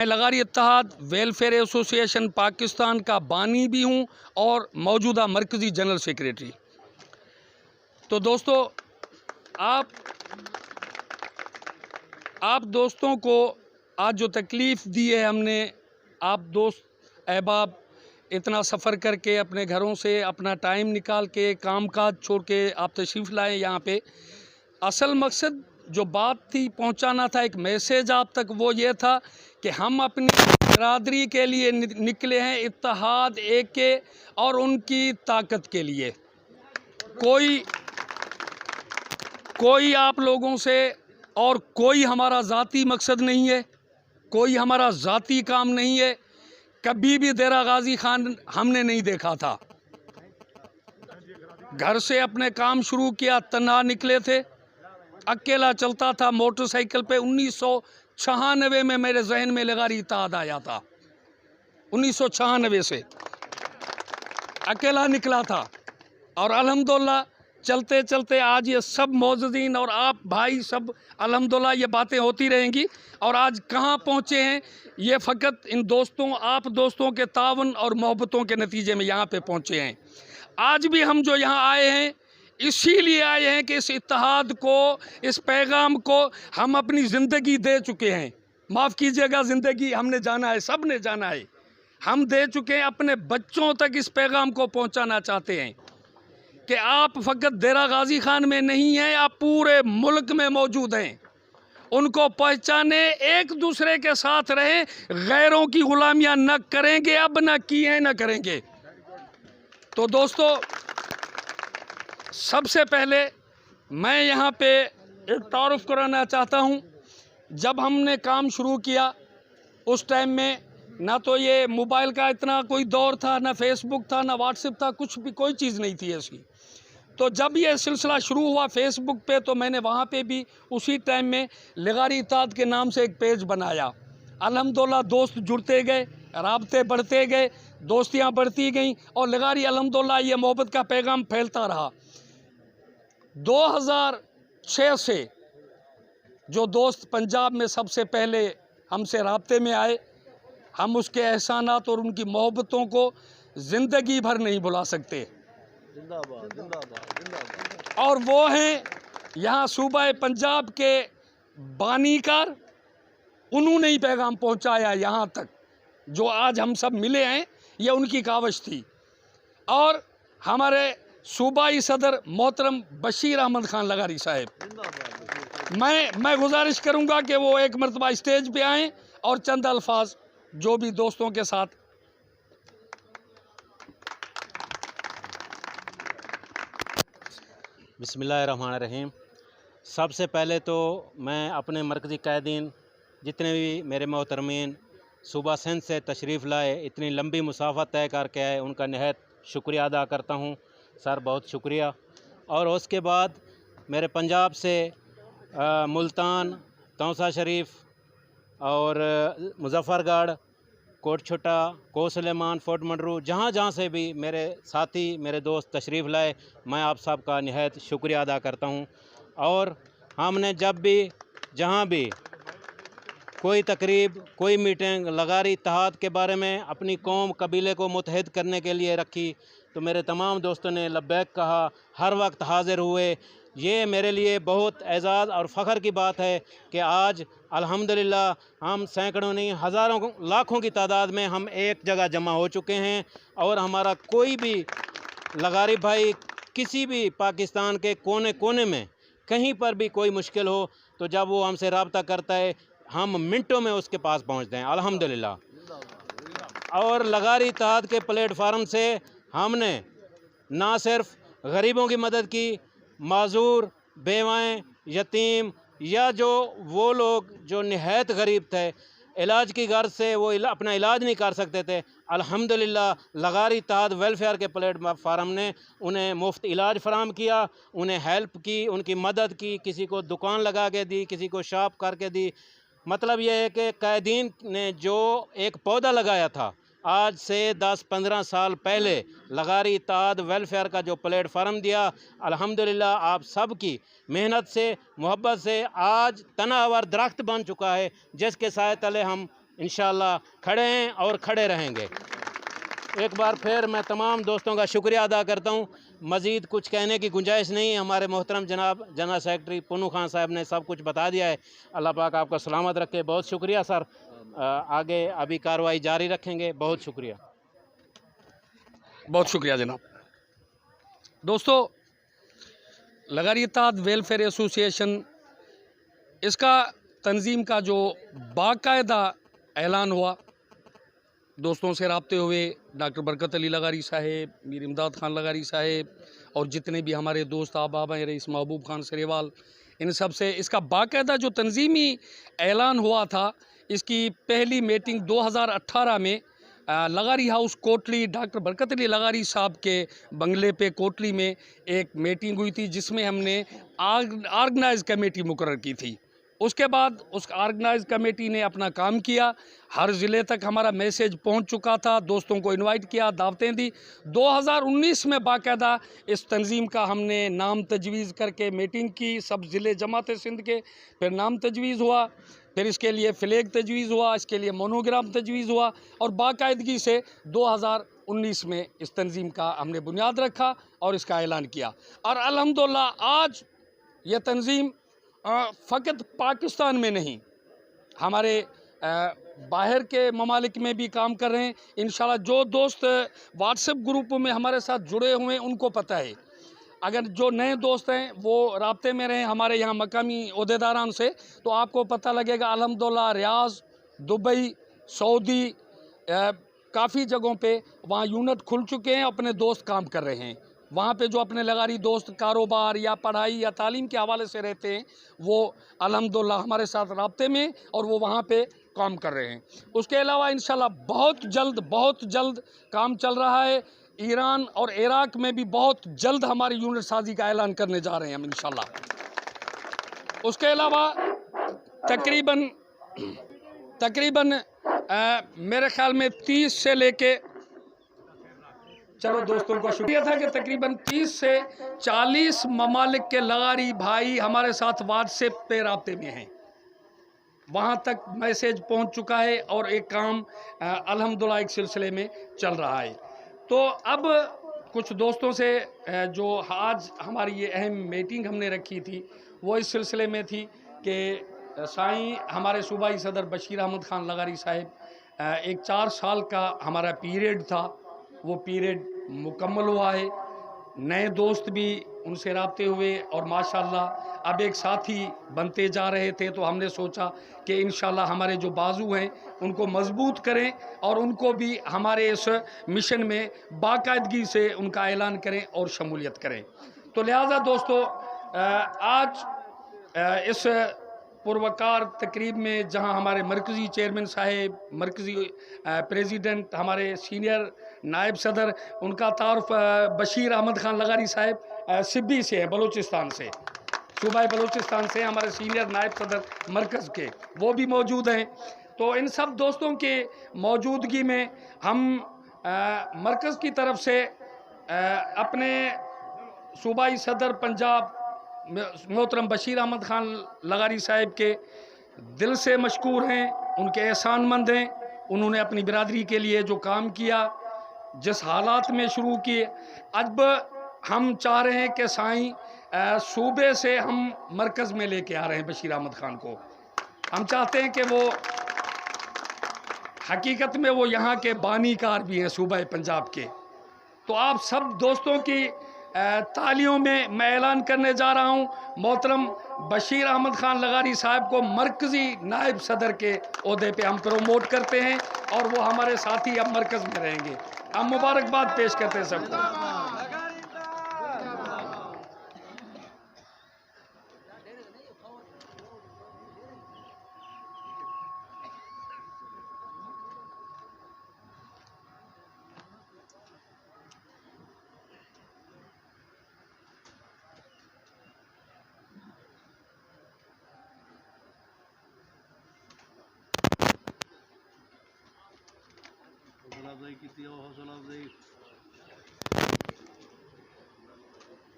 मैं लगारी इत्तेहाद welfare association Pakistan का बानी भी हूं और मौजूदा मरकज़ी जनरल सेक्रेटरी। तो दोस्तों, आप दोस्तों को आज जो तकलीफ़ दी है हमने, आप दोस्त अहबाब इतना सफ़र करके अपने घरों से अपना टाइम निकाल के काम काज छोड़ के आप तशरीफ़ लाए यहाँ पे। असल मकसद जो बात थी पहुँचाना था, एक मैसेज आप तक, वो ये था कि हम अपनी बरादरी के लिए निकले हैं, इत्तेहाद एक के और उनकी ताकत के लिए। कोई आप लोगों से और कोई हमारा ज़ाती मकसद नहीं है, कोई हमारा ज़ाती काम नहीं है। कभी भी देरा गाजी खान हमने नहीं देखा था। घर से अपने काम शुरू किया, तन्हा निकले थे, अकेला चलता था मोटरसाइकिल पे। 1996 में मेरे जहन में लगारी इत्तेहाद आया था। 1996 से अकेला निकला था और अल्हम्दुलिल्लाह चलते चलते आज ये सब मौजूदीन और आप भाई सब अल्हम्दुलिल्लाह ये बातें होती रहेंगी। और आज कहाँ पहुँचे हैं, ये फ़कत इन दोस्तों, आप दोस्तों के तावन और मोहब्बतों के नतीजे में यहाँ पे पहुँचे हैं। आज भी हम जो यहाँ आए हैं इसीलिए आए हैं कि इस इत्तेहाद को, इस पैगाम को हम अपनी ज़िंदगी दे चुके हैं। माफ़ कीजिएगा, ज़िंदगी हमने जाना है, सब ने जाना है, हम दे चुके हैं। अपने बच्चों तक इस पैगाम को पहुंचाना चाहते हैं कि आप फ़कत देरा गाजी खान में नहीं हैं, आप पूरे मुल्क में मौजूद हैं। उनको पहचाने, एक दूसरे के साथ रहें, गैरों की गुलामियाँ न करेंगे, अब न की हैं न करेंगे। तो दोस्तों, सबसे पहले मैं यहाँ पे एक तारुफ कराना चाहता हूँ। जब हमने काम शुरू किया उस टाइम में ना तो ये मोबाइल का इतना कोई दौर था, ना फेसबुक था, ना व्हाट्सएप था, कुछ भी कोई चीज़ नहीं थी ऐसी। तो जब ये सिलसिला शुरू हुआ फेसबुक पे, तो मैंने वहाँ पे भी उसी टाइम में लगारी इत्तेहाद के नाम से एक पेज बनाया। अल्हम्दुलिल्लाह दोस्त जुड़ते गए, राब्ते बढ़ते गए, दोस्तियाँ बढ़ती गईं और लगारी अल्हम्दुलिल्लाह ये मोहब्बत का पैगाम फैलता रहा। 2006 से जो दोस्त पंजाब में सबसे पहले हमसे राब्ते में आए, हम उसके एहसानात और उनकी मोहब्बतों को ज़िंदगी भर नहीं भुला सकते। जिंदाबाद जिंदाबाद जिंदाबाद। और वो हैं यहाँ सूबा पंजाब के बानीकार, उन्होंने ही पैगाम पहुँचाया यहाँ तक। जो आज हम सब मिले हैं ये उनकी कावश थी। और हमारे सूबाई सदर मोहतरम बशीर अहमद खान लगारी साहब, मैं गुजारिश करूँगा कि वो एक मरतबा स्टेज पे आएँ और चंद अल्फाज जो भी दोस्तों के साथ। बिस्मिल्लाहिर्रहमानिर्रहीम। सबसे पहले तो मैं अपने मरकज़ी कायदीन, जितने भी मेरे मोहतरमीन सूबा सिंध से तशरीफ़ लाए, इतनी लंबी मुसाफ़त तय करके आए, उनका निहायत शुक्रिया अदा करता हूँ। सर बहुत शुक्रिया। और उसके बाद मेरे पंजाब से मुल्तान, तौसा शरीफ और मुजफ़्फ़रगढ़, कोट छोटा, कोसलेमान, फोर्ट मंडरू, जहाँ जहाँ से भी मेरे साथी, मेरे दोस्त तशरीफ़ लाए, मैं आप सब का निहायत शुक्रिया अदा करता हूँ। और हमने जब भी, जहाँ भी कोई तकरीब, कोई मीटिंग लगारी इत्तेहाद के बारे में अपनी कौम, कबीले को मुत्तहिद करने के लिए रखी, तो मेरे तमाम दोस्तों ने लब्बैक कहा, हर वक्त हाज़िर हुए। ये मेरे लिए बहुत एज़ाज़ और फ़ख्र की बात है कि आज अल्हम्दुलिल्लाह हम सैकड़ों नहीं, हज़ारों, लाखों की तादाद में हम एक जगह जमा हो चुके हैं। और हमारा कोई भी लगारी भाई किसी भी पाकिस्तान के कोने कोने में कहीं पर भी कोई मुश्किल हो, तो जब वो हमसे रब्ता करता है, हम मिनटों में उसके पास पहुंचते हैं अल्हम्दुलिल्लाह। और लगारी इत्तेहाद के प्लेटफार्म से हमने ना सिर्फ गरीबों की मदद की, माजूर, बेवाएँ, यतीम, या जो वो लोग जो निहायत गरीब थे, इलाज की गर्ज से वो अपना इलाज नहीं कर सकते थे, अल्हम्दुलिल्लाह लगारी इत्तेहाद वेलफेयर के प्लेटफार्म ने उन्हें मुफ्त इलाज फराहम किया, उन्हें हेल्प की, उनकी मदद की, किसी को दुकान लगा के दी, किसी को शॉप करके दी। मतलब यह है कि कैदीन ने जो एक पौधा लगाया था, आज से 10-15 साल पहले लगारी इत्तेहाद वेलफेयर का जो प्लेटफार्म दिया, अल्हम्दुलिल्लाह आप सब की मेहनत से, मोहब्बत से आज तनावर दरख्त बन चुका है, जिसके साए तले हम इंशाअल्लाह खड़े हैं और खड़े रहेंगे। एक बार फिर मैं तमाम दोस्तों का शुक्रिया अदा करता हूँ। मज़ीद कुछ कहने की गुंजाइश नहीं है। हमारे मोहतरम जनाब जनरल सेक्रेटरी पुन्नू खान साहब ने सब कुछ बता दिया है। अल्लाह पाक आपका सलामत रखे। बहुत शुक्रिया सर। आगे अभी कार्रवाई जारी रखेंगे। बहुत शुक्रिया। बहुत शुक्रिया जनाब। दोस्तों, लगारी इत्तेहाद वेलफेयर एसोसिएशन, इसका तंजीम का जो बाकायदा ऐलान हुआ, दोस्तों से रब्ते हुए डॉक्टर बरकत अली लगारी साहेब, मीर इमदाद खान लगारी साहेब और जितने भी हमारे दोस्त अहबाब हैं, रईस महबूब खान सरेवाल, इन सब से इसका बाकायदा जो तंजीमी ऐलान हुआ था, इसकी पहली मीटिंग 2018 में लगारी हाउस कोटली, डॉक्टर बरकत अली लगारी साहब के बंगले पे कोटली में एक मीटिंग हुई थी, जिसमें हमने ऑर्गेनाइज कमेटी मुकर्रर की थी। उसके बाद उस ऑर्गेनाइज कमेटी ने अपना काम किया, हर ज़िले तक हमारा मैसेज पहुंच चुका था, दोस्तों को इनवाइट किया, दावतें दी। 2019 में बाकायदा इस तंजीम का हमने नाम तजवीज़ करके मीटिंग की, सब ज़िले जमात सिंध के, फिर नाम तजवीज़ हुआ, फिर इसके लिए फ्लैग तजवीज़ हुआ, इसके लिए मोनोग्राम तजवीज़ हुआ और बाकायदगी से 2019 में इस तंजीम का हमने बुनियाद रखा और इसका ऐलान किया। और अल्हम्दुलिल्लाह आज ये तंजीम फ़कत पाकिस्तान में नहीं, हमारे बाहर के ममालिक में भी काम कर रहे हैं। इंशाल्लाह जो दोस्त व्हाट्सएप ग्रुप में हमारे साथ जुड़े हुए हैं उनको पता है, अगर जो नए दोस्त हैं वो राब्ते में रहें हमारे यहाँ मकामी ओहदेदारान से, तो आपको पता लगेगा अल्हम्दुलिल्लाह रियाज़, दुबई, सऊदी, काफ़ी जगहों पे वहाँ यूनिट खुल चुके हैं, अपने दोस्त काम कर रहे हैं। वहाँ पे जो अपने लगारी दोस्त कारोबार या पढ़ाई या तालीम के हवाले से रहते हैं, वो अल्हम्दुलिल्लाह हमारे साथ राब्ते में और वो वहाँ पे काम कर रहे हैं। उसके अलावा इंशाल्लाह बहुत जल्द काम चल रहा है। ईरान और इराक में भी बहुत जल्द हमारी यूनिट साजी का ऐलान करने जा रहे हैं हम इंशाल्लाह। उसके अलावा तकरीबन मेरे ख्याल में 30 से लेके, चलो दोस्तों का शुक्रिया था कि तकरीबन 30 से 40 ममालिक के लगारी भाई हमारे साथ व्हाट्सएप पे राब्ते में हैं, वहाँ तक मैसेज पहुँच चुका है और एक काम अल्हम्दुलिल्लाह एक सिलसिले में चल रहा है। तो अब कुछ दोस्तों से जो आज हमारी ये अहम मीटिंग हमने रखी थी, वो इस सिलसिले में थी कि साईं हमारे सूबाई सदर बशीर अहमद खान लगारी साहब, एक 4 साल का हमारा पीरियड था, वो पीरियड मुकम्मल हुआ है। नए दोस्त भी उनसे राब्ते हुए और माशाल्लाह अब एक साथी बनते जा रहे थे, तो हमने सोचा कि इंशाल्लाह हमारे जो बाजू हैं उनको मजबूत करें और उनको भी हमारे इस मिशन में बाकायदगी से उनका ऐलान करें और शमूलियत करें। तो लिहाजा दोस्तों, आज इस पुरवकार तकरीब में जहां हमारे मरकज़ी चेयरमैन साहेब, मरकज़ी प्रेसिडेंट, हमारे सीनियर नायब सदर, उनका तारुफ बशीर अहमद खान लगारी साहब सिब्बी से हैं, बलूचिस्तान से, सूबाई बलूचिस्तान से हमारे सीनियर नायब सदर मरकज़ के, वो भी मौजूद हैं। तो इन सब दोस्तों के मौजूदगी में हम मरकज़ की तरफ से अपने सूबाई सदर पंजाब मोहतरम बशीर अहमद खान लगारी साहब के दिल से मशकूर हैं, उनके एहसानमंद हैं। उन्होंने अपनी बिरादरी के लिए जो काम किया, जिस हालात में शुरू किए, अब हम चाह रहे हैं कि साईं सूबे से हम मरकज़ में लेके आ रहे हैं बशीर अहमद खान को। हम चाहते हैं कि वो हकीकत में वो यहाँ के बानीकार भी हैं सूबा पंजाब के। तो आप सब दोस्तों की तालियों में मैं ऐलान करने जा रहा हूँ, मोहतरम बशीर अहमद खान लगारी साहब को मरकज़ी नायब सदर के ओहदे पे हम प्रमोट करते हैं और वो हमारे साथी अब मरकज़ में रहेंगे। हम मुबारकबाद पेश करते हैं सबको।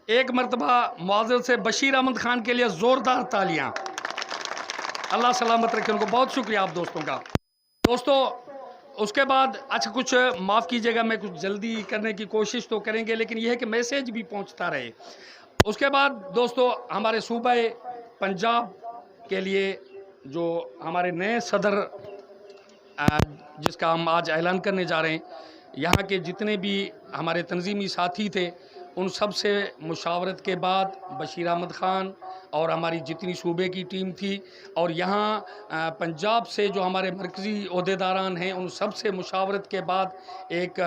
एक मरतबा मुआज़्ज़ज़ से बशीर अहमद खान के लिए ज़ोरदार तालियां। अल्लाह सलामत रखे उनको। बहुत शुक्रिया आप दोस्तों का। दोस्तों उसके बाद अच्छा कुछ माफ़ कीजिएगा, मैं कुछ जल्दी करने की कोशिश तो करेंगे, लेकिन यह है कि मैसेज भी पहुंचता रहे। उसके बाद दोस्तों हमारे सूबा पंजाब के लिए जो हमारे नए सदर जिसका हम आज ऐलान करने जा रहे हैं, यहाँ के जितने भी हमारे तंजीमी साथी थे उन सब से मुशावरत के बाद बशीर अहमद ख़ान और हमारी जितनी सूबे की टीम थी और यहाँ पंजाब से जो हमारे मरकज़ी ओहदेदारान हैं उन सब से मुशावरत के बाद एक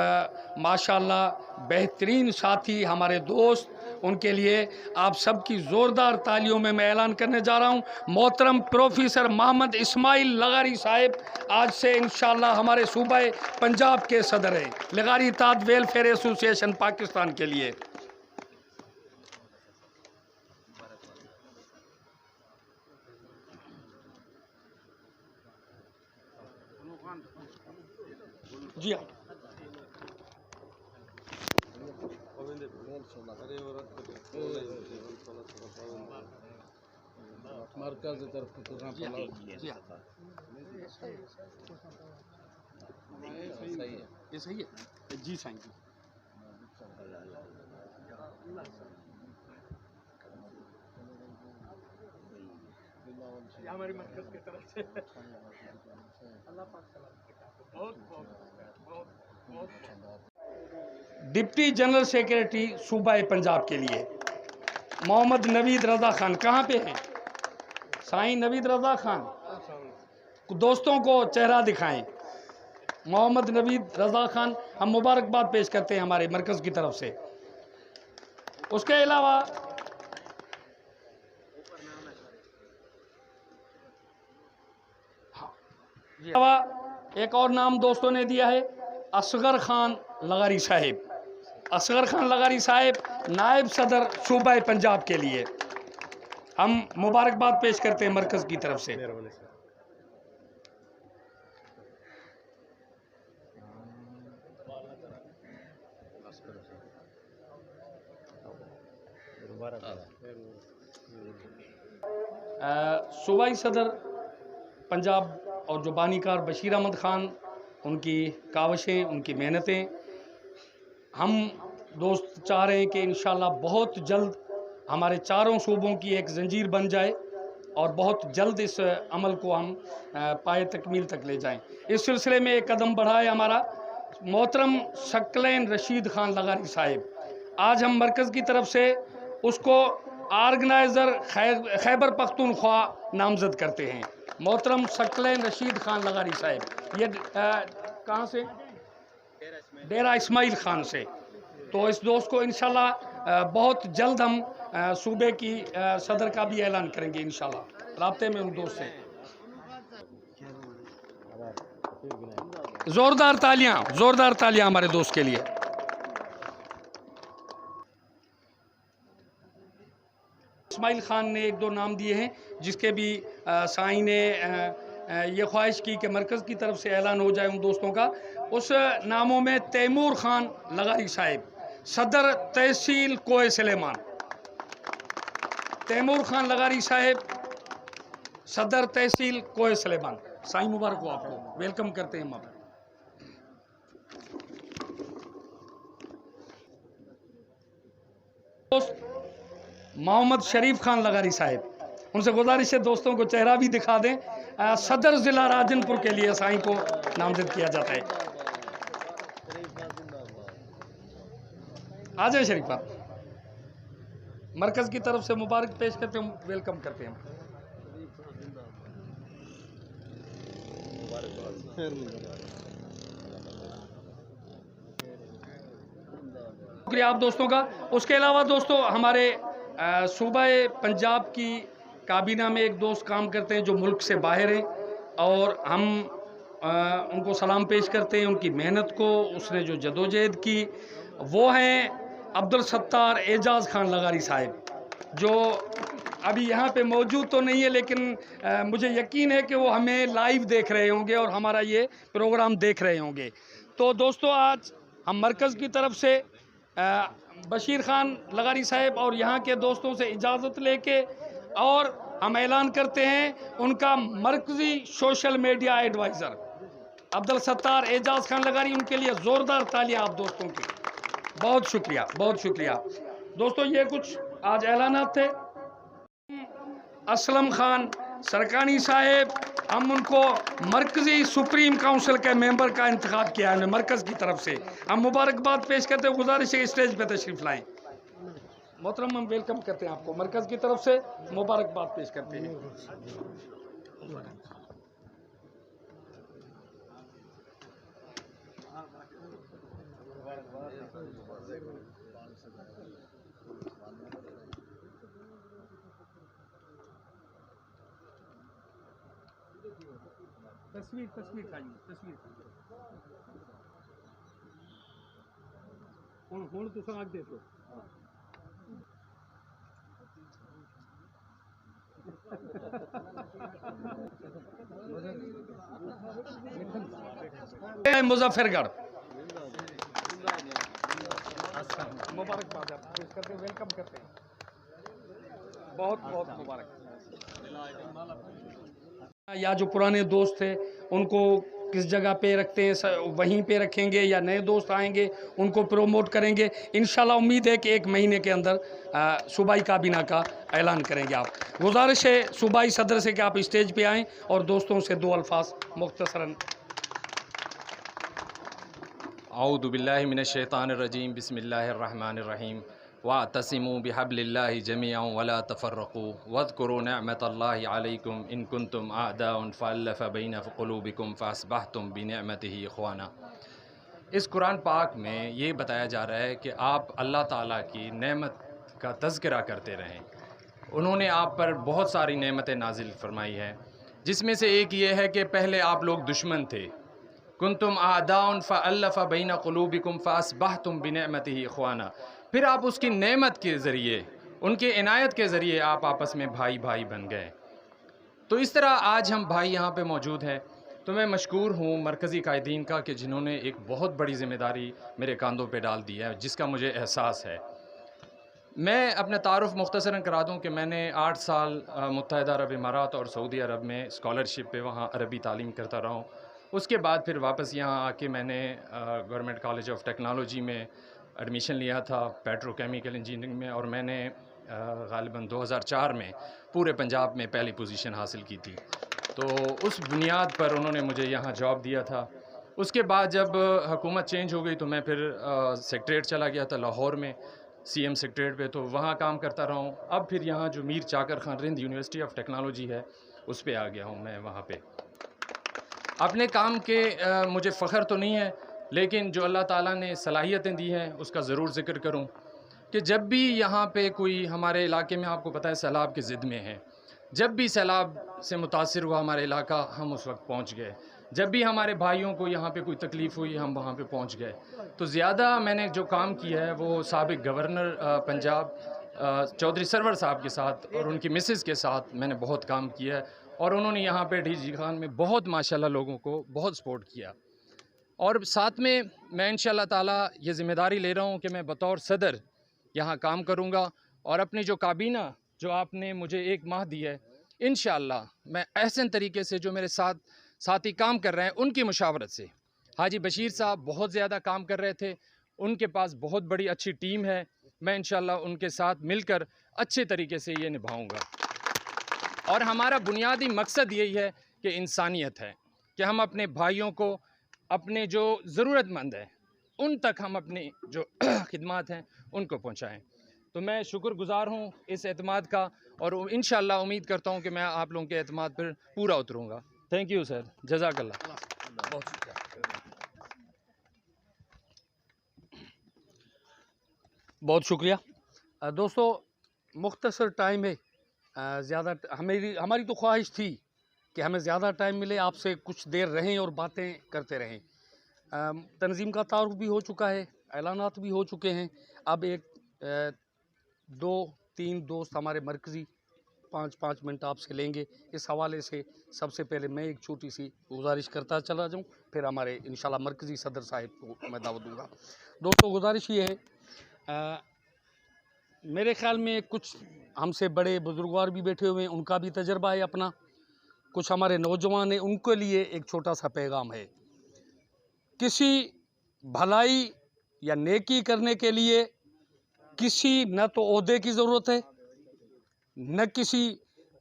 माशाल्लाह बेहतरीन साथी हमारे दोस्त, उनके लिए आप सबकी ज़ोरदार तालियों में मैं ऐलान करने जा रहा हूँ। मोहतरम प्रोफेसर मोहम्मद इस्माइल लगारी साहिब आज से इंशाअल्लाह हमारे सूबा पंजाब के सदर हैं लगारी इत्तेहाद वेलफेयर एसोसिएशन पाकिस्तान के लिए। जी हाँ, मरकज की तरफ जी हाँ, ये सही है जी साईं जी। हमारी मरकज की तरफ से अल्लाह पाक बहुत डिप्टी जनरल सेक्रेटरी सूबा पंजाब के लिए मोहम्मद नवीद रज़ा खान कहाँ पे हैं? साईं नवीद रज़ा खान, दोस्तों को चेहरा दिखाएं। मोहम्मद नवीद रज़ा खान, हम मुबारकबाद पेश करते हैं हमारे मरकज़ की तरफ से। उसके अलावा एक और नाम दोस्तों ने दिया है असगर खान लगारी साहिब। असगर खान लगारी साहिब नायब सदर सूबा पंजाब के लिए हम मुबारकबाद पेश करते हैं मरकज़ की तरफ से। सूबाई सदर पंजाब और जो बानीकार बशीर अहमद ख़ान, उनकी काविशें, उनकी मेहनतें, हम दोस्त चाह रहे हैं कि इंशाअल्लाह बहुत जल्द हमारे चारों सूबों की एक जंजीर बन जाए और बहुत जल्द इस अमल को हम पाए तकमील तक ले जाएं। इस सिलसिले में एक कदम बढ़ाए हमारा मोहतरम शकलैन रशीद ख़ान लगारी साहिब। आज हम मरकज़ की तरफ से उसको ऑर्गेनाइज़र खैबर पख्तूनख्वा नामज़द करते हैं। मोहतरम शकलैन रशीद ख़ान लगारी साहिब, ये कहाँ से? डेरा इस्माइल ख़ान से। तो इस दोस्त को इंशाल्लाह बहुत जल्द हम सूबे की सदर का भी ऐलान करेंगे इंशाल्लाह, राब्ते में उन दोस्त से। ज़ोरदार तालियां हमारे दोस्त के लिए। इस्माइल ख़ान ने एक दो नाम दिए हैं जिसके भी साईं ने ये ख्वाहिश की कि मरकज़ की तरफ से ऐलान हो जाए उन दोस्तों का। उस नामों में तैमूर ख़ान लगारी साहिब, सदर तहसील कोए सलेमान। तैमूर ख़ान लगारी साहिब, सदर तहसील कोए सलेमान। साईं मुबारक हो आपको, वेलकम करते हैं हम। दोस्त मोहम्मद शरीफ ख़ान लगारी साहिब, उनसे गुजारिश है दोस्तों को चेहरा भी दिखा दें। सदर ज़िला राजनपुर के लिए साईं को नामज़द किया जाता है। आ जाए शरीफा, मरकज़ की तरफ से मुबारक पेश करते हैं, वेलकम करते हैं। शुक्रिया आप दोस्तों का। उसके अलावा दोस्तों हमारे सूबा पंजाब की काबीना में एक दोस्त काम करते हैं जो मुल्क से बाहर हैं और हम उनको सलाम पेश करते हैं, उनकी मेहनत को, उसने जो जदोजहद की। वो हैं अब्दुल सत्तार एजाज़ ख़ान लगारी साहिब, जो अभी यहाँ पे मौजूद तो नहीं है, लेकिन मुझे यकीन है कि वो हमें लाइव देख रहे होंगे और हमारा ये प्रोग्राम देख रहे होंगे। तो दोस्तों आज हम मरकज़ की तरफ से बशीर ख़ान लगारी साहिब और यहाँ के दोस्तों से इजाज़त लेके और हम ऐलान करते हैं उनका मरकज़ी social media adviser Abdul Sattar, Ejaz Khan लगारी, उनके लिए ज़ोरदार तालियां आप दोस्तों की। बहुत शुक्रिया, बहुत शुक्रिया। दोस्तों ये कुछ आज ऐलानात थे। असलम खान सरकानी साहेब, हम उनको मरकज़ी सुप्रीम काउंसिल के मेंबर का इंतखाब किया है मरकज़ की तरफ से। हम मुबारकबाद पेश करते हैं, गुजारिश है स्टेज पे तशरीफ़ लाएं। मोहतरम हम वेलकम करते हैं आपको, मरकज़ की तरफ से मुबारकबाद पेश करते हैं। तस्वीर तस्वीर खाइए, तस्वीर हुण तुसां अग देखो। मुजफ्फरगढ़ मुबारकबाद पेश करते हैं, वेलकम करते हैं, बहुत बहुत मुबारक। या जो पुराने दोस्त थे उनको किस जगह पे रखते हैं, वहीं पे रखेंगे या नए दोस्त आएंगे उनको प्रमोट करेंगे। इंशाल्लाह उम्मीद है कि 1 महीने के अंदर सूबाई काबीना का ऐलान करेंगे आप। गुजारिश है सूबाई सदर से कि आप स्टेज पे आएँ और दोस्तों से 2 अल्फाज मुख्तसरन। औज़ु बिल्लाहि मिनश्शैतानिर्रजीम, बिस्मिल्लाहिर्रहमानिर्रहीम। वातसिमू बिहब्लिल्लाहि जमीअन वला तफर्रकू वज़कुरू निअमतल्लाहि अलैकुम इन कुंतुम अअदाअन फ़अल्लफ़ बैन क़ुलूबिकुम फ़अस्बहतुम बिनिअमतिही इख़वाना। इस कुरान पाक में ये बताया जा रहा है कि आप अल्लाह ताला की नेमत का तज़किरा करते रहें। उन्होंने आप पर बहुत सारी नेमतें नाजिल फरमाई हैं, जिसमें से एक ये है कि पहले आप लोग दुश्मन थे, कुंतुम आदाउन फ़अल्लफ़ बैन क़ुलूबिकुम फ़अस्बहतुम बिनिअमतिही इख़वाना। फिर आप उसकी नेमत के ज़रिए, उनके इनायत के ज़रिए आप आपस में भाई भाई बन गए। तो इस तरह आज हम भाई यहाँ पे मौजूद हैं। तो मैं मशकूर हूँ मरकज़ी कायदीन का कि जिन्होंने एक बहुत बड़ी ज़िम्मेदारी मेरे कंधों पे डाल दी है, जिसका मुझे एहसास है। मैं अपना तारुफ़ मुख्तसरन करा दूँ कि मैंने 8 साल मुत्तहिदा अरब इमारात और सऊदी अरब में स्कॉलरशिप पे वहाँ अरबी तालीम करता रहा हूँ। उसके बाद फिर वापस यहाँ आके मैंने गवर्नमेंट कॉलेज ऑफ टेक्नोलॉजी में एडमिशन लिया था पेट्रोकेमिकल इंजीनियरिंग में, और मैंने ग़ालिबन 2004 में पूरे पंजाब में पहली पोजीशन हासिल की थी। तो उस बुनियाद पर उन्होंने मुझे यहाँ जॉब दिया था। उसके बाद जब हुकूमत चेंज हो गई तो मैं फिर सेक्रेटरीट चला गया था लाहौर में, सीएम सेक्रेटरीट पे, तो वहाँ काम करता रहा हूँ। अब फिर यहाँ जो मीर चाकर Khan Rind university of technology है उस पर आ गया हूँ मैं वहाँ पे। अपने काम के मुझे फ़ख्र तो नहीं है, लेकिन जो अल्लाह ताला ने सलाहियतें दी हैं उसका ज़रूर ज़िक्र करूं कि जब भी यहाँ पे कोई हमारे इलाके में, आपको पता है सैलाब की ज़िद में है, जब भी सैलाब से मुतासिर हुआ हमारा इलाका, हम उस वक्त पहुँच गए। जब भी हमारे भाइयों को यहाँ पे कोई तकलीफ़ हुई हम वहाँ पे पहुँच गए। तो ज़्यादा मैंने जो काम किया है वो साबिक़ गवर्नर पंजाब चौधरी सरवर साहब के साथ और उनकी मिसेज़ के साथ मैंने बहुत काम किया है, और उन्होंने यहाँ पे डी खान में बहुत माशाल्लाह लोगों को बहुत सपोर्ट किया। और साथ में मैं इंशाल्लाह ताला ये ज़िम्मेदारी ले रहा हूँ कि मैं बतौर सदर यहाँ काम करूँगा, और अपनी जो काबीना जो आपने मुझे 1 माह दी है, इंशाल्लाह मैं एहसन तरीके से जो मेरे साथी काम कर रहे हैं उनकी मुशावरत से, हाजी बशीर साहब बहुत ज़्यादा काम कर रहे थे, उनके पास बहुत बड़ी अच्छी टीम है, मैं इंशाल्लाह उनके साथ मिलकर अच्छे तरीके से ये निभाऊँगा। और हमारा बुनियादी मकसद यही है कि इंसानियत है, कि हम अपने भाइयों को, अपने जो ज़रूरतमंद हैं उन तक हम अपनी जो खिदमात हैं उनको पहुंचाएं। तो मैं शुक्रगुज़ार हूं इस एतमाद का, और इंशाअल्लाह उम्मीद करता हूं कि मैं आप लोगों के एतमाद पर पूरा उतरूंगा। थैंक यू सर, जज़ाकल्लाह। बहुत शुक्रिया, बहुत शुक्रिया। दोस्तों मुख्तसर टाइम है, ज़्यादा हमारी तो ख्वाहिश थी कि हमें ज़्यादा टाइम मिले, आपसे कुछ देर रहें और बातें करते रहें। तंजीम का तारुफ भी हो चुका है, ऐलानात भी हो चुके हैं। अब 2-3 दोस्त हमारे मरकज़ी 5-5 मिनट आपसे लेंगे। इस हवाले से सबसे पहले मैं एक छोटी सी गुजारिश करता चला जाऊं, फिर हमारे इंशाल्लाह मरकज़ी सदर साहिब को मैं दावत दूँगा। दोस्तों गुजारिश ये है, मेरे ख़्याल में कुछ हमसे बड़े बुजुर्गवार भी बैठे हुए हैं, उनका भी तजर्बा है अपना, कुछ हमारे नौजवान हैं, उनके लिए एक छोटा सा पैगाम है। किसी भलाई या नेकी करने के लिए किसी न तो ओहदे की ज़रूरत है, न किसी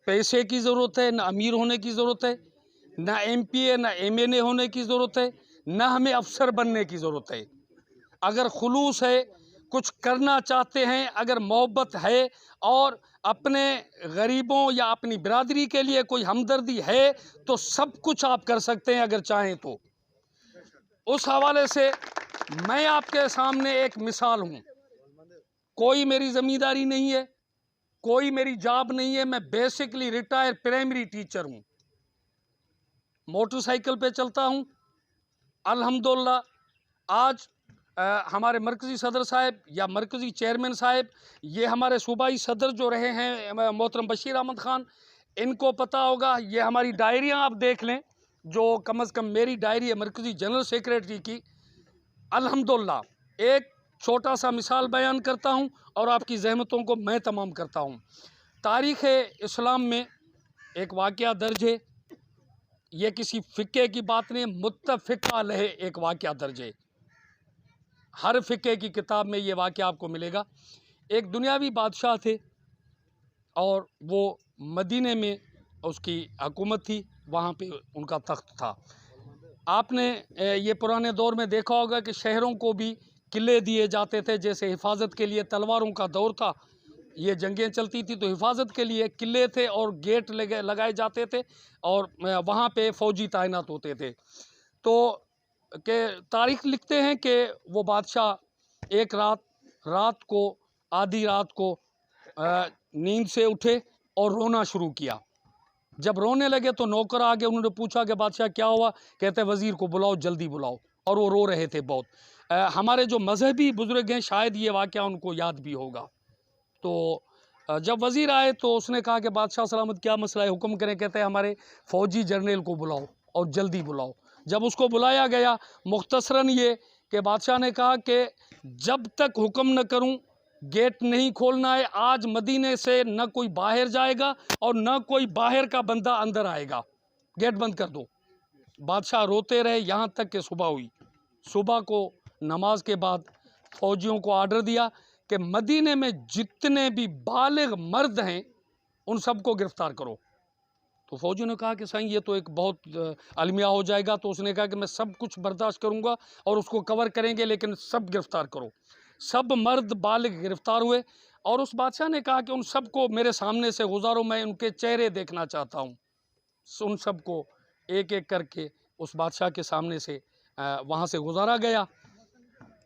पैसे की ज़रूरत है, न अमीर होने की ज़रूरत है, न MPA न MNA होने की ज़रूरत है, न हमें अफसर बनने की ज़रूरत है। अगर खुलूस है, कुछ करना चाहते हैं, अगर मोहब्बत है और अपने गरीबों या अपनी बिरादरी के लिए कोई हमदर्दी है तो सब कुछ आप कर सकते हैं अगर चाहें तो। उस हवाले से मैं आपके सामने एक मिसाल हूँ। कोई मेरी ज़मींदारी नहीं है, कोई मेरी जॉब नहीं है, मैं बेसिकली रिटायर्ड प्राइमरी टीचर हूँ। मोटरसाइकिल पे चलता हूँ। अल्हम्दुलिल्लाह आज हमारे मरकज़ी सदर साहब या मरकज़ी चेयरमैन साहब, ये हमारे सूबाई सदर जो रहे हैं मोहतरम बशीर अहमद ख़ान, इनको पता होगा। ये हमारी डायरियाँ आप देख लें, जो कम से कम मेरी डायरी है मरकज़ी जनरल सेक्रेटरी की। अल्हम्दुलिल्लाह एक छोटा सा मिसाल बयान करता हूँ और आपकी ज़हमतों को मैं तमाम करता हूँ। तारीख़ इस्लाम में एक वाक़या दर्ज है। ये किसी फ़िक़्हे की बात नहीं, मुत्तफ़िक़ अलैह एक वाक़या दर्ज है। हर फ़िक़्हे की किताब में ये वाक़या आपको मिलेगा। एक दुनियावी बादशाह थे और वो मदीने में उसकी हुकूमत थी, वहाँ पे उनका तख्त था। आपने ये पुराने दौर में देखा होगा कि शहरों को भी किले दिए जाते थे, जैसे हिफाजत के लिए तलवारों का दौर था, ये जंगें चलती थी तो हिफाजत के लिए किले थे और गेट लगाए जाते थे और वहाँ पे फ़ौजी तैनात होते थे। तो के तारीख़ लिखते हैं कि वो बादशाह एक रात को आधी रात को नींद से उठे और रोना शुरू किया। जब रोने लगे तो नौकर आ गए, उन्होंने पूछा कि बादशाह क्या हुआ? कहते वज़ीर को बुलाओ, जल्दी बुलाओ। और वो रो रहे थे बहुत। हमारे जो मजहबी बुज़ुर्ग हैं शायद ये वाक़या उनको याद भी होगा। तो जब वज़ीर आए तो उसने कहा कि बादशाह सलामत क्या मसला है, हुक्म करें। कहते हैं हमारे फ़ौजी जर्नल को बुलाओ और जल्दी बुलाओ। जब उसको बुलाया गया, मुख्तसरन ये कि बादशाह ने कहा कि जब तक हुक्म न करूं गेट नहीं खोलना है। आज मदीने से न कोई बाहर जाएगा और न कोई बाहर का बंदा अंदर आएगा, गेट बंद कर दो। बादशाह रोते रहे यहाँ तक कि सुबह हुई। सुबह को नमाज के बाद फ़ौजियों को आर्डर दिया कि मदीने में जितने भी बालिग मर्द हैं उन सबको गिरफ़्तार करो। तो फ़ौजियों ने कहा कि साईं ये तो एक बहुत अलमिया हो जाएगा। तो उसने कहा कि मैं सब कुछ बर्दाश्त करूंगा और उसको कवर करेंगे, लेकिन सब गिरफ़्तार करो। सब मर्द बालिग गिरफ़्तार हुए और उस बादशाह ने कहा कि उन सबको मेरे सामने से गुजारो, मैं उनके चेहरे देखना चाहता हूँ। उन सबको एक एक करके उस बादशाह के सामने से वहाँ से गुजारा गया।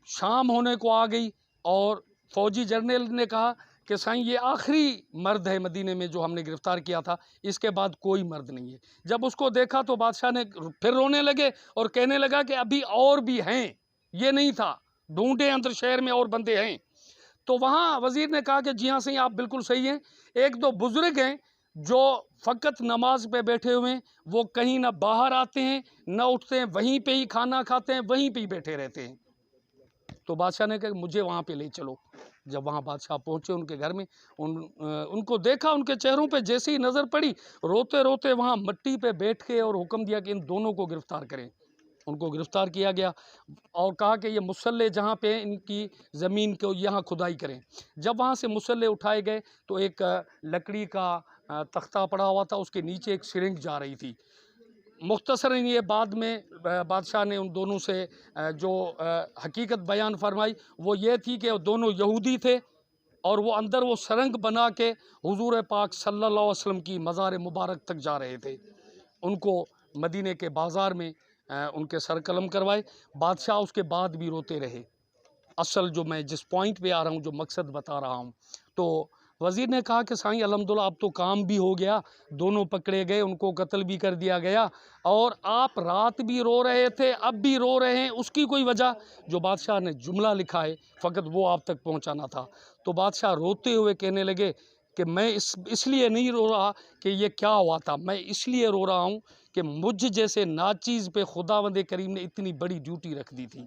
शाम होने को आ गई और फ़ौजी जर्नल ने कहा कि साईं ये आखिरी मर्द है मदीने में जो हमने गिरफ़्तार किया था, इसके बाद कोई मर्द नहीं है। जब उसको देखा तो बादशाह ने फिर रोने लगे और कहने लगा कि अभी और भी हैं, ये नहीं था, ढूंढे अंदर शहर में और बंदे हैं। तो वहाँ वज़ीर ने कहा कि जी हाँ सही, आप बिल्कुल सही हैं। एक दो बुज़ुर्ग हैं जो फ़कत नमाज पे बैठे हुए हैं, वो कहीं ना बाहर आते हैं ना उठते हैं, वहीं पे ही खाना खाते हैं, वहीं पे ही बैठे रहते हैं। तो बादशाह ने कहा मुझे वहाँ पे ले चलो। जब वहाँ बादशाह पहुँचे उनके घर में, उनको देखा, उनके चेहरों पे जैसे ही नज़र पड़ी, रोते रोते वहाँ मट्टी पे बैठ के और हुक्म दिया कि इन दोनों को गिरफ़्तार करें। उनको गिरफ़्तार किया गया और कहा कि ये मुसल्ले जहाँ पे इनकी ज़मीन को यहाँ खुदाई करें। जब वहाँ से मुसल्ले उठाए गए तो एक लकड़ी का तख्ता पड़ा हुआ था, उसके नीचे एक सिरिंज जा रही थी। मुख्तसरन ये बाद में बादशाह ने उन दोनों से जो हकीकत बयान फरमाई वो ये थी कि दोनों यहूदी थे और वो अंदर वो सरंग बना के हुजूर पाक सल्लल्लाहु अलैहि वसल्लम की मज़ार मुबारक तक जा रहे थे। उनको मदीने के बाज़ार में उनके सर कलम करवाए। बादशाह उसके बाद भी रोते रहे। असल जो मैं जिस पॉइंट पे आ रहा हूँ, जो मकसद बता रहा हूँ, तो वज़ीर ने कहा कि साईं अल्हम्दुलिल्लाह अब तो काम भी हो गया, दोनों पकड़े गए, उनको कत्ल भी कर दिया गया और आप रात भी रो रहे थे, अब भी रो रहे हैं, उसकी कोई वजह? जो बादशाह ने जुमला लिखा है फ़कत वो आप तक पहुँचाना था। तो बादशाह रोते हुए कहने लगे कि मैं इसलिए नहीं रो रहा कि ये क्या हुआ था, मैं इसलिए रो रहा हूँ कि मुझ जैसे नाचीज़ पे खुदावंद करीम ने इतनी बड़ी ड्यूटी रख दी थी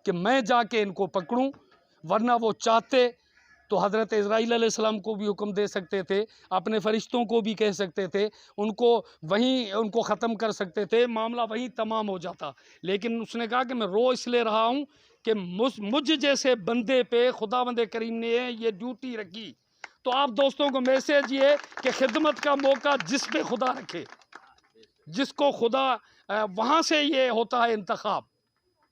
कि मैं जाके इनको पकड़ूं, वरना वो चाहते तो हज़रत इज़राइल अलैहिस्सलाम को भी हुक्म दे सकते थे, अपने फरिश्तों को भी कह सकते थे, उनको ख़त्म कर सकते थे, मामला वहीं तमाम हो जाता। लेकिन उसने कहा कि मैं रो इसलिए रहा हूँ कि मुझ जैसे बंदे पे खुदावंद करीम ने ये ड्यूटी रखी। तो आप दोस्तों को मैसेज ये कि खिदमत का मौका जिस पे खुदा रखे, जिसको खुदा वहाँ से ये होता है इंतखाब।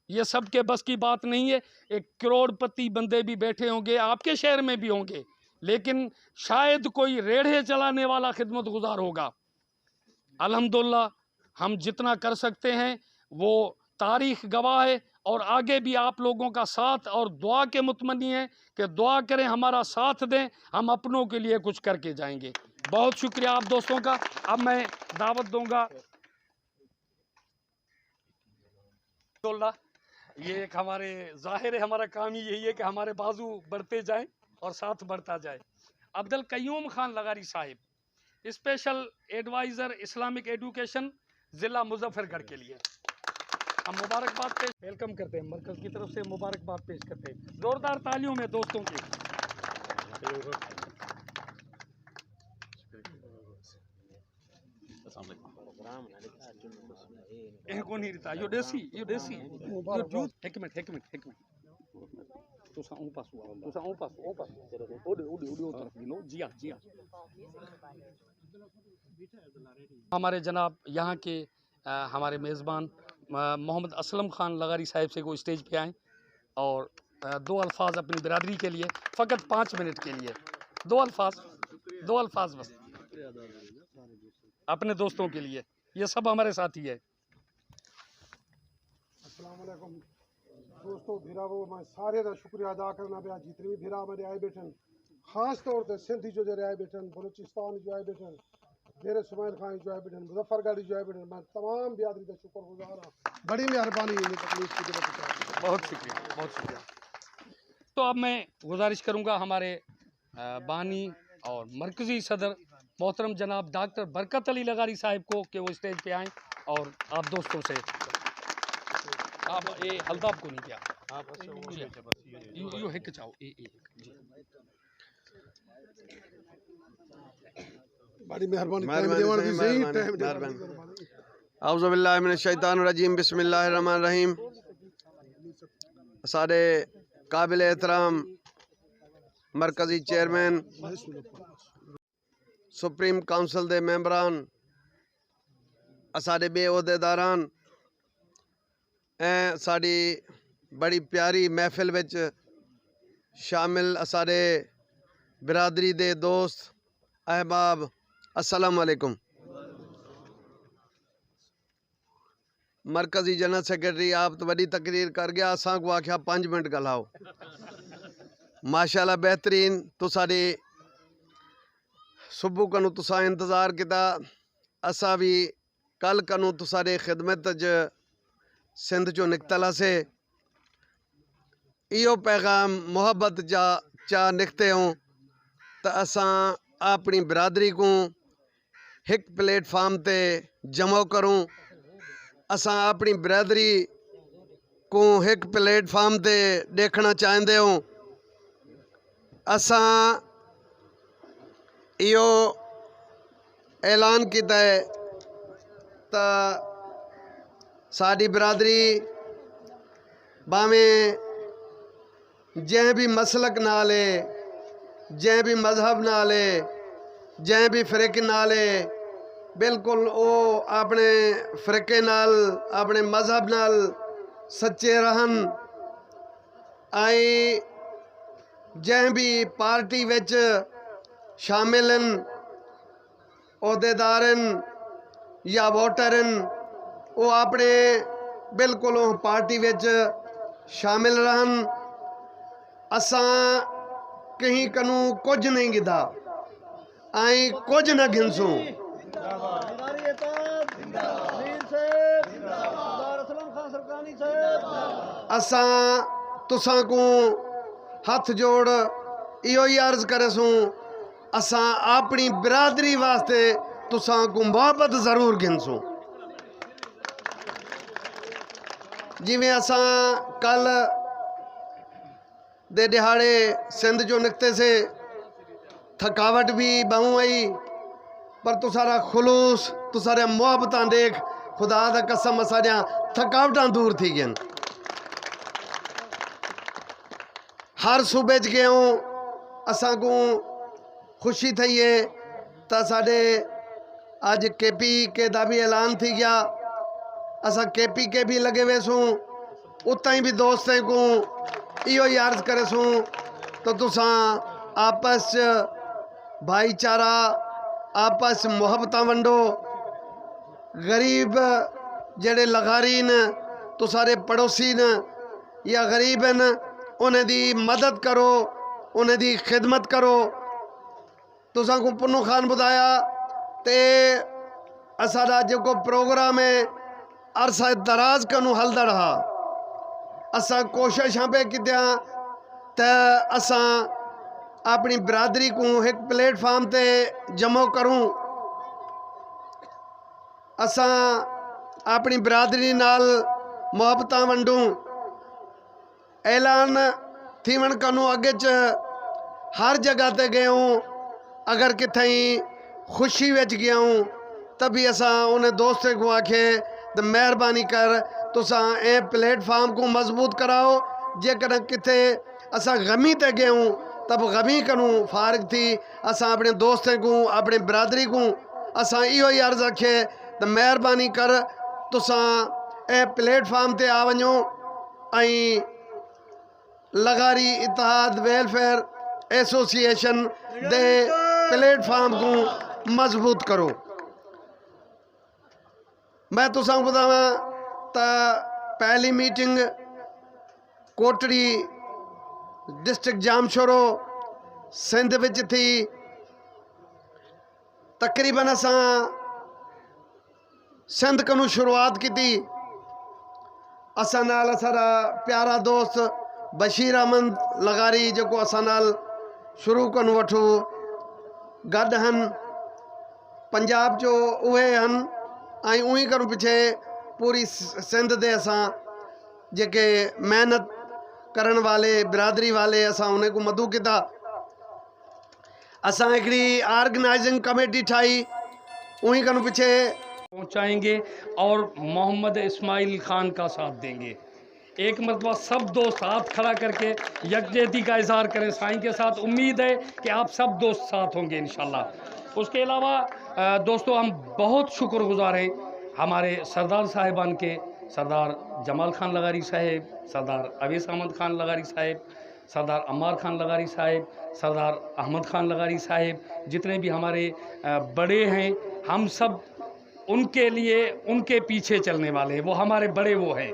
ये सब के बस की बात नहीं है। एक करोड़पति बंदे भी बैठे होंगे, आपके शहर में भी होंगे, लेकिन शायद कोई रेढ़े चलाने वाला खिदमत गुजार होगा। अल्हम्दुलिल्लाह हम जितना कर सकते हैं वो तारीख़ गवाह है, और आगे भी आप लोगों का साथ और दुआ के मुतमनी है कि दुआ करें, हमारा साथ दें, हम अपनों के लिए कुछ करके जाएंगे। बहुत शुक्रिया आप दोस्तों का। अब मैं दावत दूंगा, ये एक हमारे ज़ाहिर है, हमारा काम ही यही है कि हमारे बाजू बढ़ते जाएं और साथ बढ़ता जाए। अब्दुल कय्यूम खान लगारी sahib, special adviser Islamic education ज़िला मुजफ्फरगढ़ के लिए हम मुबारकबाद पेश वेलकम करते हैं, मरकज़ की तरफ से मुबारकबाद पेश करते हैं। ज़ोरदार तालियों में दोस्तों की। इनको नहीं रहता यो देसी एक मिनट तुसा ऊपर जी हाँ हमारे जनाब यहाँ के हमारे मेज़बान मोहम्मद असलम खान लगारी साहिब से को स्टेज पे आएँ और दो अल्फाज अपनी बिरादरी के लिए, फ़कत 5 मिनट के लिए दो अल्फाज बस अपने दोस्तों के लिए। ये सब हमारे साथी है। अस्सलाम वालेकुम दोस्तों, भिरावो मैं सारे का शुक्रिया अदा करना पिया जितने भी भिरा मेरे आए बैठन, ख़ास तौर पर सिंधी जो जरे आए बैठन, बलूचिस्तान जो आए बैठन, डेरे सुमैल खान जो आए बैठन, मुजफ्फरगढ़ जो आए बैठन, मैं तमाम बिरादरी का शुक्रगुजार हाँ। बड़ी मेहरबानी तकलीफ की। बहुत शुक्रिया। तो अब मैं गुजारिश करूँगा हमारे बानी और मरकज़ी सदर मोहतरम जनाब डॉक्टर बरकत अली लगारी साहिब को कि वो स्टेज पे आएँ और आप दोस्तों से आप ये हल्दाब को नहीं किया आप यू हिक चाहो बड़ी मेहरबानी। औज़ु बिल्लाहि मिनश शैतानिर रजीम, बिस्मिल्लाहिर रहमानिर रहीम। सारे काबिल एहतराम मरकज़ी चेयरमैन, सुप्रीम काउंसिल दे मेंबरान, साढ़े बे अहदेदारान साड़ी बड़ी प्यारी महफिल विच शामिल सारे बिरादरी दे दोस्त अहबाब, अस्सलाम वालेकुम। मरकज़ी जनरल सेक्रेटरी आप तो वही तकरीर कर गया, असा को आख्या 5 मिनट गलाओ। माशाल्लाह बेहतरीन। तो साड़ी सुबह कनू तुसा इंतज़ार किया, असा भी कल कनू तुसारे खिदमत च सिंध चो निकतला से इो पैगाम मुहब्बत चा निकते हों तो असा अपनी बिरादरी को एक प्लेटफार्म ते जमा करूँ। असा अपनी बिरादरी को एक प्लेटफार्म ते देखना चाहते हो। असा इो ऐलान किया है तो साड़ी बिरादरी भावें जै भी मसलक नाले, जै भी मजहब नाले, जै भी फिरके नाले, बिल्कुल वो अपने फिरके नाल अपने मजहब नाल सच्चे रहन। आई जै भी पार्टी विच शामिल अहदेदारन या वोटरन, वो अपने बिल्कुल पार्टी विच शामिल रहन। असा कहीं कनू कुछ नहीं गिदा, आई कुछ न घिनसूं। असा तुसा को हथ जोड़ इो ही अर्ज करे सूं, असा अपनी बिरादरी वास्ते तुसा को मोहब्बत जरूर घिनसूं। जिमें असा कल दे दिहाड़े सिंध जो निकते से थकावट भी बहु आई, पर तुसारा खुलूस तुसारे मुहब्बत देख खुदा दा कसम असां थकावटां दूर थी गई। हर सूबे च गए असां को खुशी थी है तो साढ़े अज KP के दा भी ऐलान थी गया। असां KP के भी लगे वे सूँ, उतां भी दोस्तें को इहो ही अर्ज करे सूँ तो तुसां आपस भाईचारा आपस मुहब्बत वंडो। गरीब जेड़े लगारी न तो सारे पड़ोसी न या गरीब न उन्हें दी मदद करो, उन्हें दी खिदमत करो। तुसां को पुन्नू खान बुधाया ते असाड़ा जो प्रोग्राम है अरसा दराज कनू हलदा रहा। असा कोशिश पे कित्या त असां अपनी बिरादरी को एक प्लेटफॉर्म ते जमो करूं। असां अपनी बिरादरी नाल मुहब्बत वंडूं। ऐलान थी वन कनू अगे च हर जगह ते गए हूँ। अगर कितें खुशी विच गया हूँ तभी असां उन्हें दोस्तें को आखे तो मेहरबानी कर तुसां ए प्लेटफॉर्म को मजबूत कराओ। जेकर किते असां गमी ते गए हूँ तब गमी करूँ फारिग थी असां अपने दोस्तें को अपने बिरादरी को असां इहो ही अर्ज रखे तो मेहरबानी कर तुसां ए प्लेटफॉर्म ते आ वञो ऐं लगारी इतिहाद वेलफेयर एसोसिएशन दे प्लेटफॉर्म को मजबूत करो। मैं तुसां ॿुधावां त पहली मीटिंग कोटड़ी डिस्ट्रिक्ट जामशोरो सिंध विच थी। तकरीबन असां सिंध कनू शुरुआत की थी। असां नाल असारा प्यारा दोस्त बशीर अहमद लगारी जो असां नाल शुरू कन वठो गड हन पंजाब जो उहे हन ऐं उही करूं पिछे पूरी सिंध दे असां जेके मेहनत करण वाले बिरादरी वाले असां उन्हें को मदू किता। असां हिकड़ी ऑर्गेनाइजिंग कमेटी ठाई उही करूं पिछे पहुंचाएंगे और मोहम्मद इस्माइल खान का साथ देंगे। एक मरतबा सब दोस्त हाथ खड़ा करके यकजहती का इजहार करें साईं के साथ। उम्मीद है कि आप सब दोस्त साथ होंगे इंशाल्लाह। उसके अलावा दोस्तों हम बहुत शुक्रगुजार हैं हमारे सरदार साहिबान के, सरदार जमाल खान लगारी साहेब, सरदार अवैस अहमद खान लगारी साहेब, सरदार अम्मार खान लगारी साहेब, सरदार अहमद खान लगारी साहेब, जितने भी हमारे बड़े हैं हम सब उनके लिए उनके पीछे चलने वाले हैं। वो हमारे बड़े वो हैं।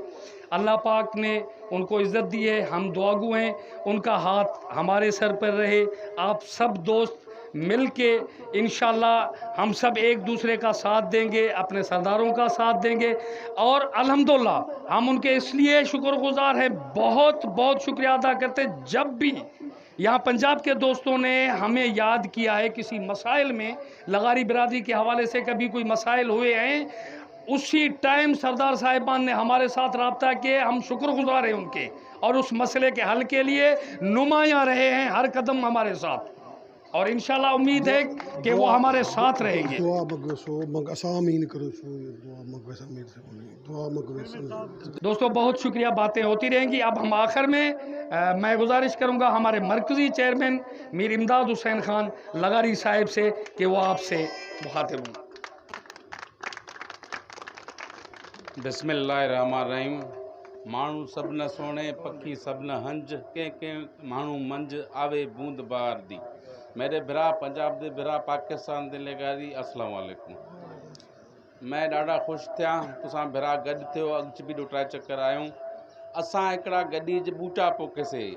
अल्लाह पाक ने उनको इज़्ज़त दी है, हम दुआगू हैं। उनका हाथ हमारे सर पर रहे। आप सब दोस्त मिल के इंशाल्लाह हम सब एक दूसरे का साथ देंगे, अपने सरदारों का साथ देंगे। और अल्हम्दुलिल्लाह हम उनके इसलिए शुक्रगुजार हैं, बहुत बहुत शुक्रिया अदा करते। जब भी यहाँ पंजाब के दोस्तों ने हमें याद किया है किसी मसाइल में, लगारी बिरादरी के हवाले से कभी कोई मसाइल हुए हैं, उसी टाइम सरदार साहिबान ने हमारे साथ रब्ता किए। हम शुक्रगुजार हैं उनके और उस मसले के हल के लिए नुमायाँ रहे हैं हर कदम हमारे साथ। और इंशाल्लाह उम्मीद है कि वो हमारे साथ रहेंगे। दोस्तों बहुत शुक्रिया, बातें होती रहेंगी। अब हम आखिर में मैं गुजारिश करूंगा हमारे मरकज़ी चेयरमैन मीर इमदाद हुसैन खान लगारी साहिब से कि वो आपसे मुखातिब हों। बिस्मिल्लाहिर्रहमानिर्रहीम। माण्हू सब न सोने पखी सब न हंज के माण्हू मंझ आवे बूंद बार दी। मेरे बिरा पंजाब दे बिरा पाकिस्तान दे लगारी अस्सलाम वालेकुम। मैं ॾाढा ख़ुशि थिया तुसां बिरा गॾु थियो। अॻु बि 2-3 चक्कर आयूं। असां हिकिड़ा गॾी ज बूटा पोकेसीं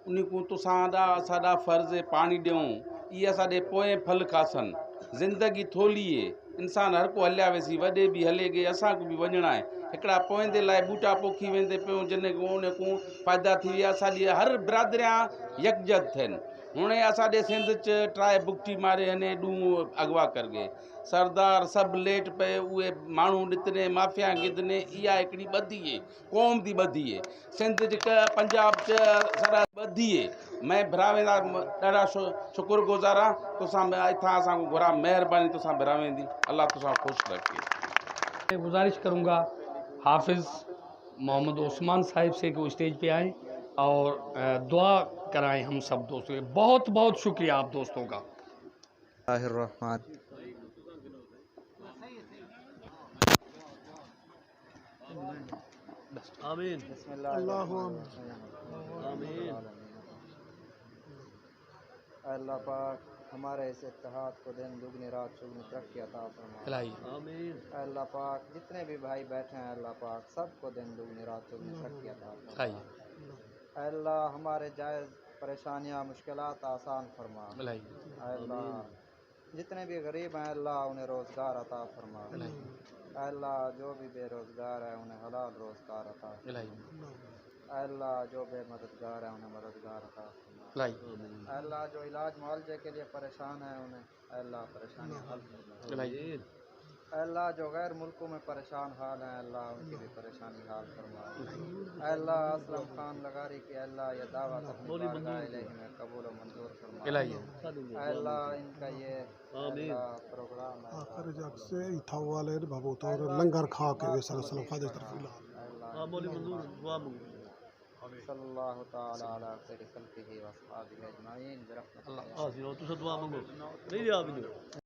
उन को तुसां असां फ़र्ज़ पाणी ॾियूं। इहे असांजे पोएं फल खासनि। ज़िंदगी थोली आहे, इंसान हर को हलिया वेसी, वॾे बि हले गए, असांखे बि वञणा आहे। हिकिड़ा पोइंदे लाइ बूटा पोखी वेंदे पियूं जिन को उन को फ़ाइदा थी विया। असांजी हर बिरादरियां यकजहत थियनि। हुणे असांजे सिंध च ट्राए बुकटी मारे हने ॾूं अगवा कर गए। सरदार सभु लेट पे उहे माण्हू ॾितने माफ़िया गिदने। इहा हिकिड़ी ॿधी आहे, क़ौम जी ॿधी आहे। सिंध च पंजाब च सारा वधिए मैं भरावें ॾाढा शुक्रगुज़ार आहियां तोसां इथां असांखे घुरा महिरबानी तोसां भरावें दी अल्लाह तोसां ख़ुशि रखे। मैं गुजारिश करूँगा हाफिज़ मोहम्मद उस्मान साहिब से कि वो स्टेज पे आएँ और दुआ कराएं हम सब दोस्तों। बहुत बहुत शुक्रिया आप दोस्तों का। आमीन। अल्लाह पाक हमारे इस इत्तेहाद को दिन दुगनी रात चुगनी तरक्की अता फरमा। आमीन। अल्लाह पाक जितने भी भाई बैठे हैं अल्लाह पाक सबको दिन दुगनी रात चुगनी तरक्की अता फरमा। अल्लाह हमारे जायज़ परेशानियां मुश्किलात आसान फरमा। अल्लाह जितने भी गरीब हैं अल्लाह उन्हें रोज़गार अता फरमा। अल्लाह जो भी बेरोज़गार है उन्हें हलाल रोज़गार अता फरमा। अल्लाह जो बेमददगार है उन्हें मददगार अता फरमा। अल्लाह जो इलाज मुआवजे के लिए परेशान है उन्हें अल्लाह परेशानी हल फरमा। अल्लाह जो गैर मुल्कों में परेशान हाल हैं अल्लाह उनकी भी परेशानी हाल फरमा। अल्लाह असलम खान लगारी की अल्लाह ये दावत अपनी बारगाह इलाही में कबूल और मंजूर फरमा। अल्लाह इनका ये प्रोग्राम आखिर जग से इथा वाले भगवत और लंगर खा के वे सल्लल्लाहु अलैहि सल्लल्लाहु ताला अला खैरि खल्क़िही व अस्हाबिही अजमाइन। अल्लाह तुझे दुआ मांगो नहीं दिया अभी।